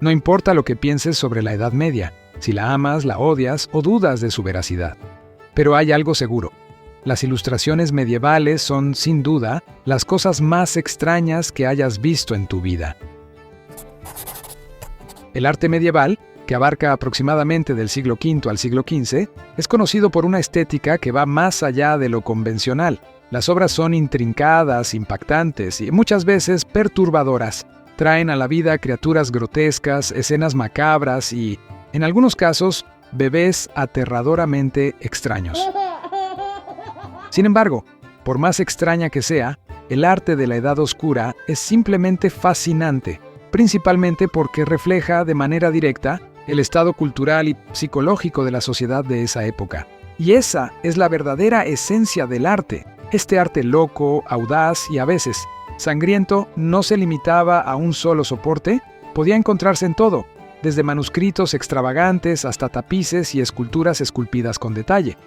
No importa lo que pienses sobre la Edad Media, si la amas, la odias o dudas de su veracidad. Pero hay algo seguro. Las ilustraciones medievales son, sin duda, las cosas más extrañas que hayas visto en tu vida. El arte medieval, que abarca aproximadamente del siglo V al siglo XV, es conocido por una estética que va más allá de lo convencional. Las obras son intrincadas, impactantes y muchas veces perturbadoras. Traen a la vida criaturas grotescas, escenas macabras y, en algunos casos, bebés aterradoramente extraños. Sin embargo, por más extraña que sea, el arte de la Edad Oscura es simplemente fascinante, principalmente porque refleja de manera directa el estado cultural y psicológico de la sociedad de esa época. Y esa es la verdadera esencia del arte. Este arte loco, audaz y a veces sangriento no se limitaba a un solo soporte, podía encontrarse en todo, desde manuscritos extravagantes hasta tapices y esculturas esculpidas con detalle.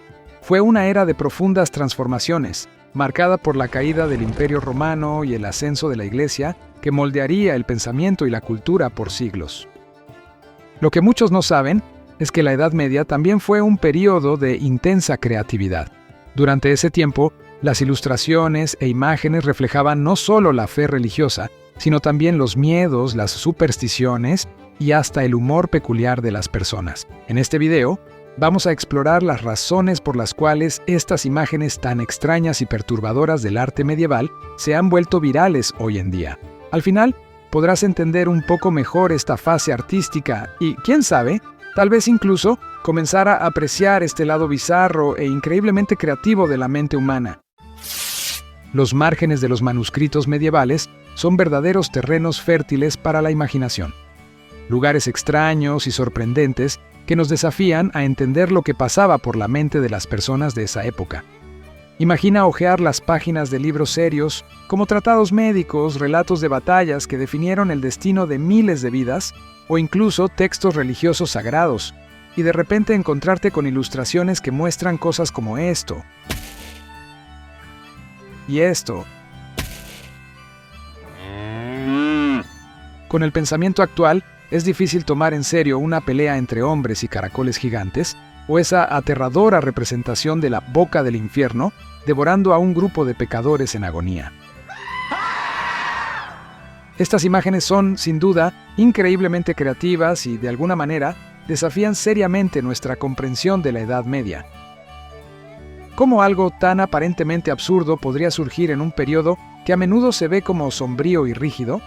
Fue una era de profundas transformaciones, marcada por la caída del Imperio Romano y el ascenso de la Iglesia, que moldearía el pensamiento y la cultura por siglos. Lo que muchos no saben es que la Edad Media también fue un período de intensa creatividad. Durante ese tiempo, las ilustraciones e imágenes reflejaban no solo la fe religiosa, sino también los miedos, las supersticiones y hasta el humor peculiar de las personas. En este video, vamos a explorar las razones por las cuales estas imágenes tan extrañas y perturbadoras del arte medieval se han vuelto virales hoy en día. Al final, podrás entender un poco mejor esta fase artística y, quién sabe, tal vez incluso comenzar a apreciar este lado bizarro e increíblemente creativo de la mente humana. Los márgenes de los manuscritos medievales son verdaderos terrenos fértiles para la imaginación. Lugares extraños y sorprendentes que nos desafían a entender lo que pasaba por la mente de las personas de esa época. Imagina hojear las páginas de libros serios, como tratados médicos, relatos de batallas que definieron el destino de miles de vidas, o incluso textos religiosos sagrados, y de repente encontrarte con ilustraciones que muestran cosas como esto, y esto. Con el pensamiento actual, es difícil tomar en serio una pelea entre hombres y caracoles gigantes, o esa aterradora representación de la boca del infierno devorando a un grupo de pecadores en agonía. Estas imágenes son, sin duda, increíblemente creativas y, de alguna manera, desafían seriamente nuestra comprensión de la Edad Media. ¿Cómo algo tan aparentemente absurdo podría surgir en un periodo que a menudo se ve como sombrío y rígido?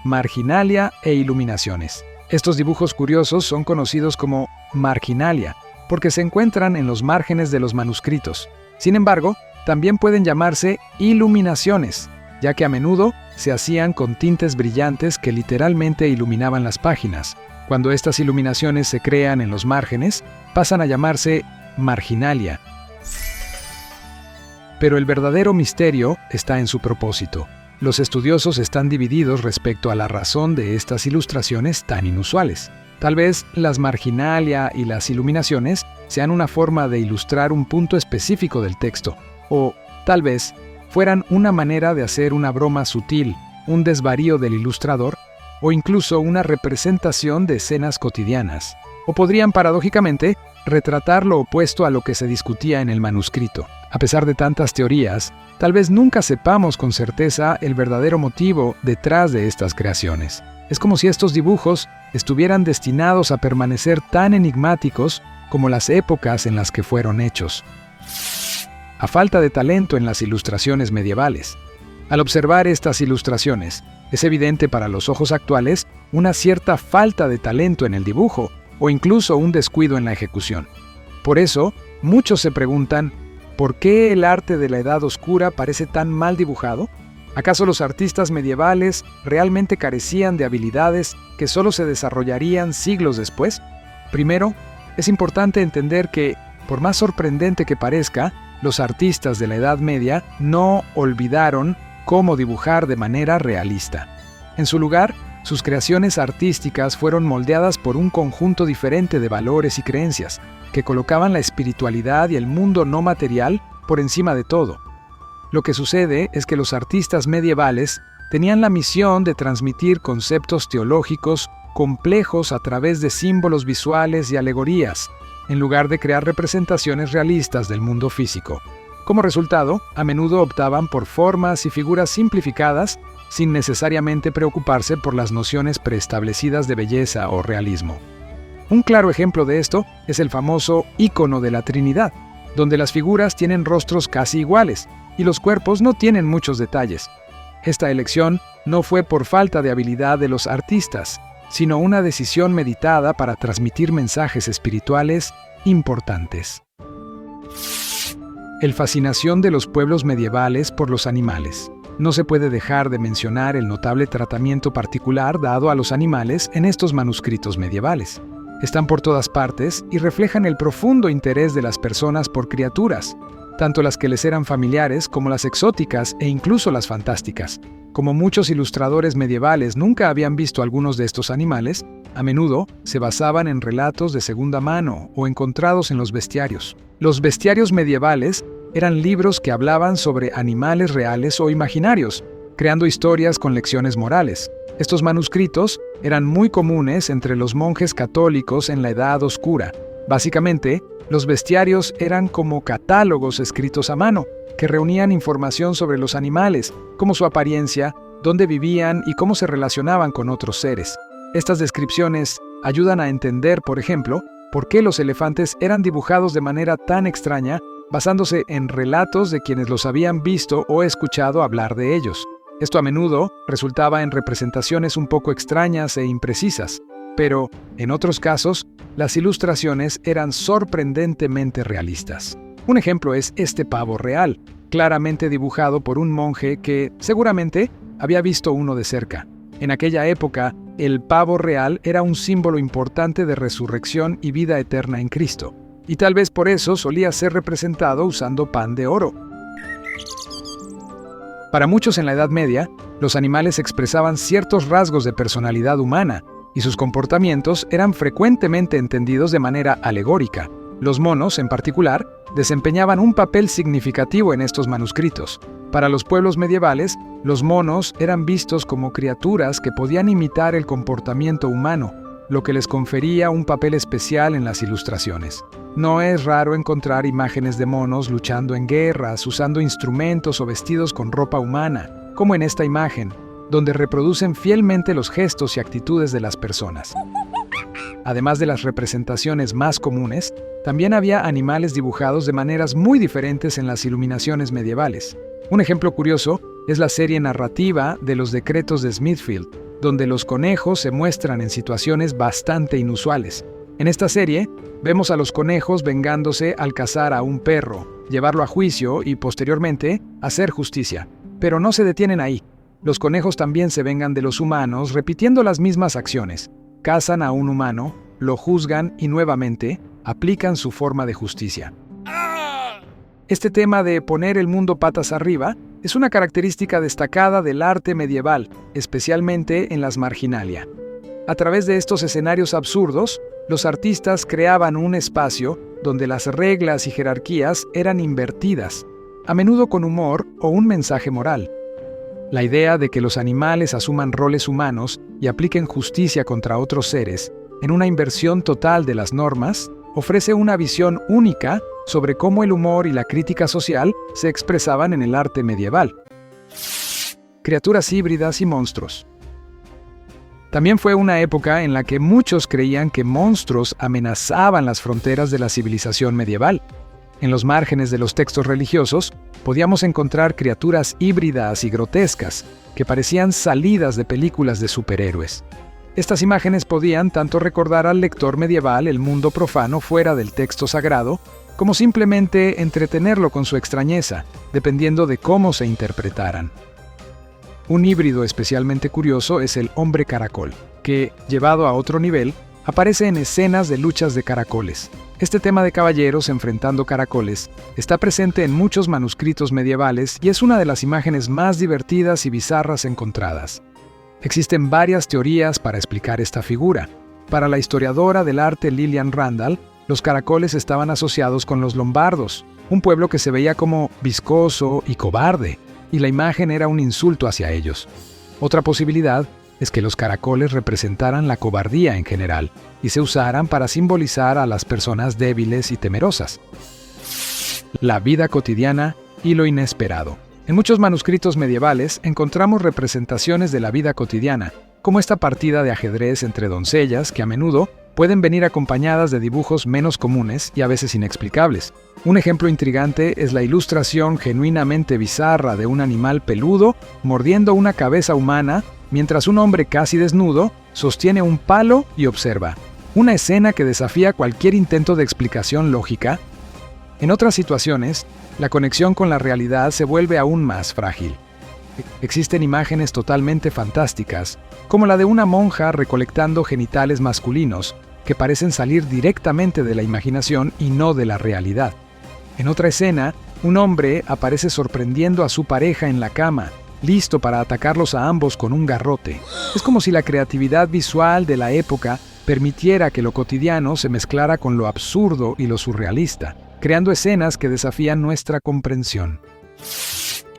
Marginalia e iluminaciones. Estos dibujos curiosos son conocidos como marginalia, porque se encuentran en los márgenes de los manuscritos. Sin embargo, también pueden llamarse iluminaciones, ya que a menudo se hacían con tintes brillantes que literalmente iluminaban las páginas. Cuando estas iluminaciones se crean en los márgenes, pasan a llamarse marginalia. Pero el verdadero misterio está en su propósito. Los estudiosos están divididos respecto a la razón de estas ilustraciones tan inusuales. Tal vez las marginalia y las iluminaciones sean una forma de ilustrar un punto específico del texto, o tal vez fueran una manera de hacer una broma sutil, un desvarío del ilustrador, o incluso una representación de escenas cotidianas. O podrían, paradójicamente, retratar lo opuesto a lo que se discutía en el manuscrito. A pesar de tantas teorías, tal vez nunca sepamos con certeza el verdadero motivo detrás de estas creaciones. Es como si estos dibujos estuvieran destinados a permanecer tan enigmáticos como las épocas en las que fueron hechos. A falta de talento en las ilustraciones medievales. Al observar estas ilustraciones, es evidente para los ojos actuales una cierta falta de talento en el dibujo o incluso un descuido en la ejecución. Por eso, muchos se preguntan, ¿por qué el arte de la Edad Oscura parece tan mal dibujado? ¿Acaso los artistas medievales realmente carecían de habilidades que solo se desarrollarían siglos después? Primero, es importante entender que, por más sorprendente que parezca, los artistas de la Edad Media no olvidaron cómo dibujar de manera realista. En su lugar, sus creaciones artísticas fueron moldeadas por un conjunto diferente de valores y creencias, que colocaban la espiritualidad y el mundo no material por encima de todo. Lo que sucede es que los artistas medievales tenían la misión de transmitir conceptos teológicos complejos a través de símbolos visuales y alegorías, en lugar de crear representaciones realistas del mundo físico. Como resultado, a menudo optaban por formas y figuras simplificadas sin necesariamente preocuparse por las nociones preestablecidas de belleza o realismo. Un claro ejemplo de esto es el famoso ícono de la Trinidad, donde las figuras tienen rostros casi iguales y los cuerpos no tienen muchos detalles. Esta elección no fue por falta de habilidad de los artistas, sino una decisión meditada para transmitir mensajes espirituales importantes. La fascinación de los pueblos medievales por los animales. No se puede dejar de mencionar el notable tratamiento particular dado a los animales en estos manuscritos medievales. Están por todas partes y reflejan el profundo interés de las personas por criaturas, tanto las que les eran familiares como las exóticas e incluso las fantásticas. Como muchos ilustradores medievales nunca habían visto algunos de estos animales, a menudo se basaban en relatos de segunda mano o encontrados en los bestiarios. Los bestiarios medievales eran libros que hablaban sobre animales reales o imaginarios, creando historias con lecciones morales. Estos manuscritos eran muy comunes entre los monjes católicos en la Edad Oscura. Básicamente, los bestiarios eran como catálogos escritos a mano, que reunían información sobre los animales, como su apariencia, dónde vivían y cómo se relacionaban con otros seres. Estas descripciones ayudan a entender, por ejemplo, por qué los elefantes eran dibujados de manera tan extraña, basándose en relatos de quienes los habían visto o escuchado hablar de ellos. Esto a menudo resultaba en representaciones un poco extrañas e imprecisas, pero, en otros casos, las ilustraciones eran sorprendentemente realistas. Un ejemplo es este pavo real, claramente dibujado por un monje que, seguramente, había visto uno de cerca. En aquella época, el pavo real era un símbolo importante de resurrección y vida eterna en Cristo, y tal vez por eso solía ser representado usando pan de oro. Para muchos en la Edad Media, los animales expresaban ciertos rasgos de personalidad humana, y sus comportamientos eran frecuentemente entendidos de manera alegórica. Los monos, en particular, desempeñaban un papel significativo en estos manuscritos. Para los pueblos medievales, los monos eran vistos como criaturas que podían imitar el comportamiento humano, lo que les confería un papel especial en las ilustraciones. No es raro encontrar imágenes de monos luchando en guerras, usando instrumentos o vestidos con ropa humana, como en esta imagen, donde reproducen fielmente los gestos y actitudes de las personas. Además de las representaciones más comunes, también había animales dibujados de maneras muy diferentes en las iluminaciones medievales. Un ejemplo curioso es la serie narrativa de los decretos de Smithfield, donde los conejos se muestran en situaciones bastante inusuales. En esta serie, vemos a los conejos vengándose al cazar a un perro, llevarlo a juicio y, posteriormente, hacer justicia. Pero no se detienen ahí. Los conejos también se vengan de los humanos repitiendo las mismas acciones. Cazan a un humano, lo juzgan y nuevamente aplican su forma de justicia. Este tema de poner el mundo patas arriba es una característica destacada del arte medieval, especialmente en las marginalia. A través de estos escenarios absurdos, los artistas creaban un espacio donde las reglas y jerarquías eran invertidas, a menudo con humor o un mensaje moral. La idea de que los animales asuman roles humanos y apliquen justicia contra otros seres, en una inversión total de las normas, ofrece una visión única sobre cómo el humor y la crítica social se expresaban en el arte medieval. Criaturas híbridas y monstruos. También fue una época en la que muchos creían que monstruos amenazaban las fronteras de la civilización medieval. En los márgenes de los textos religiosos, podíamos encontrar criaturas híbridas y grotescas que parecían salidas de películas de superhéroes. Estas imágenes podían tanto recordar al lector medieval el mundo profano fuera del texto sagrado, como simplemente entretenerlo con su extrañeza, dependiendo de cómo se interpretaran. Un híbrido especialmente curioso es el hombre caracol, que, llevado a otro nivel, aparece en escenas de luchas de caracoles. Este tema de caballeros enfrentando caracoles está presente en muchos manuscritos medievales y es una de las imágenes más divertidas y bizarras encontradas. Existen varias teorías para explicar esta figura. Para la historiadora del arte Lillian Randall, los caracoles estaban asociados con los lombardos, un pueblo que se veía como viscoso y cobarde, y la imagen era un insulto hacia ellos. Otra posibilidad es que los caracoles representaran la cobardía en general y se usaran para simbolizar a las personas débiles y temerosas. La vida cotidiana y lo inesperado. En muchos manuscritos medievales encontramos representaciones de la vida cotidiana, como esta partida de ajedrez entre doncellas que a menudo pueden venir acompañadas de dibujos menos comunes y a veces inexplicables. Un ejemplo intrigante es la ilustración genuinamente bizarra de un animal peludo mordiendo una cabeza humana mientras un hombre casi desnudo sostiene un palo y observa. Una escena que desafía cualquier intento de explicación lógica. En otras situaciones, la conexión con la realidad se vuelve aún más frágil. Existen imágenes totalmente fantásticas, como la de una monja recolectando genitales masculinos, que parecen salir directamente de la imaginación y no de la realidad. En otra escena, un hombre aparece sorprendiendo a su pareja en la cama, listo para atacarlos a ambos con un garrote. Es como si la creatividad visual de la época permitiera que lo cotidiano se mezclara con lo absurdo y lo surrealista, creando escenas que desafían nuestra comprensión.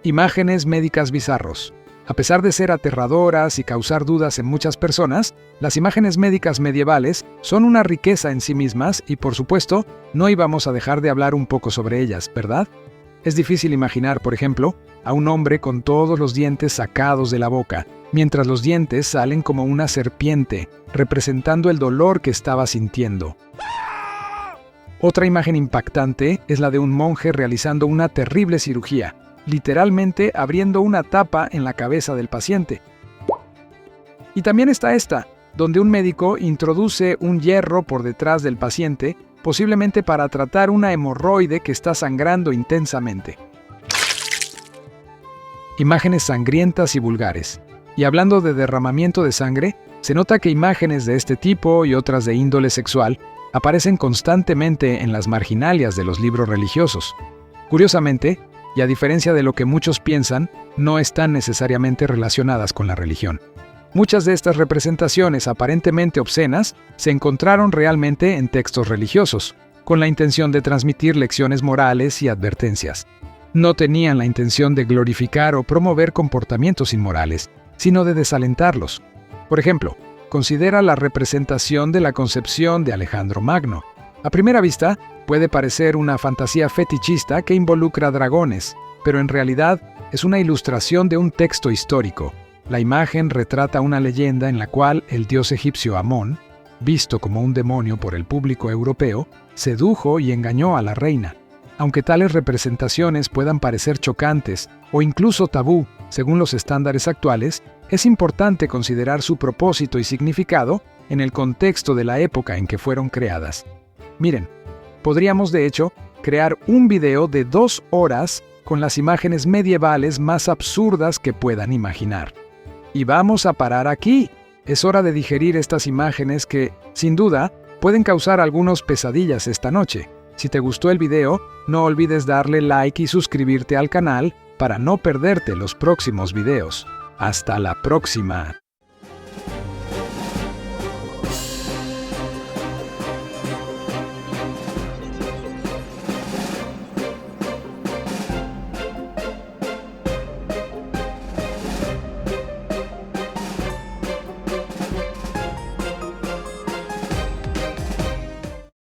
Imágenes médicas bizarros. A pesar de ser aterradoras y causar dudas en muchas personas, las imágenes médicas medievales son una riqueza en sí mismas y, por supuesto, no íbamos a dejar de hablar un poco sobre ellas, ¿verdad? Es difícil imaginar, por ejemplo, a un hombre con todos los dientes sacados de la boca, mientras los dientes salen como una serpiente, representando el dolor que estaba sintiendo. Otra imagen impactante es la de un monje realizando una terrible cirugía, literalmente abriendo una tapa en la cabeza del paciente. Y también está esta, donde un médico introduce un hierro por detrás del paciente, posiblemente para tratar una hemorroide que está sangrando intensamente. Imágenes sangrientas y vulgares. Y hablando de derramamiento de sangre, se nota que imágenes de este tipo y otras de índole sexual aparecen constantemente en las marginalias de los libros religiosos. Curiosamente, y a diferencia de lo que muchos piensan, no están necesariamente relacionadas con la religión. Muchas de estas representaciones aparentemente obscenas se encontraron realmente en textos religiosos, con la intención de transmitir lecciones morales y advertencias. No tenían la intención de glorificar o promover comportamientos inmorales, sino de desalentarlos. Por ejemplo, considera la representación de la concepción de Alejandro Magno. A primera vista, puede parecer una fantasía fetichista que involucra dragones, pero en realidad es una ilustración de un texto histórico. La imagen retrata una leyenda en la cual el dios egipcio Amón, visto como un demonio por el público europeo, sedujo y engañó a la reina. Aunque tales representaciones puedan parecer chocantes o incluso tabú según los estándares actuales, es importante considerar su propósito y significado en el contexto de la época en que fueron creadas. Miren, podríamos de hecho crear un video de 2 horas con las imágenes medievales más absurdas que puedan imaginar. Y vamos a parar aquí. Es hora de digerir estas imágenes que, sin duda, pueden causar algunas pesadillas esta noche. Si te gustó el video, no olvides darle like y suscribirte al canal para no perderte los próximos videos. ¡Hasta la próxima!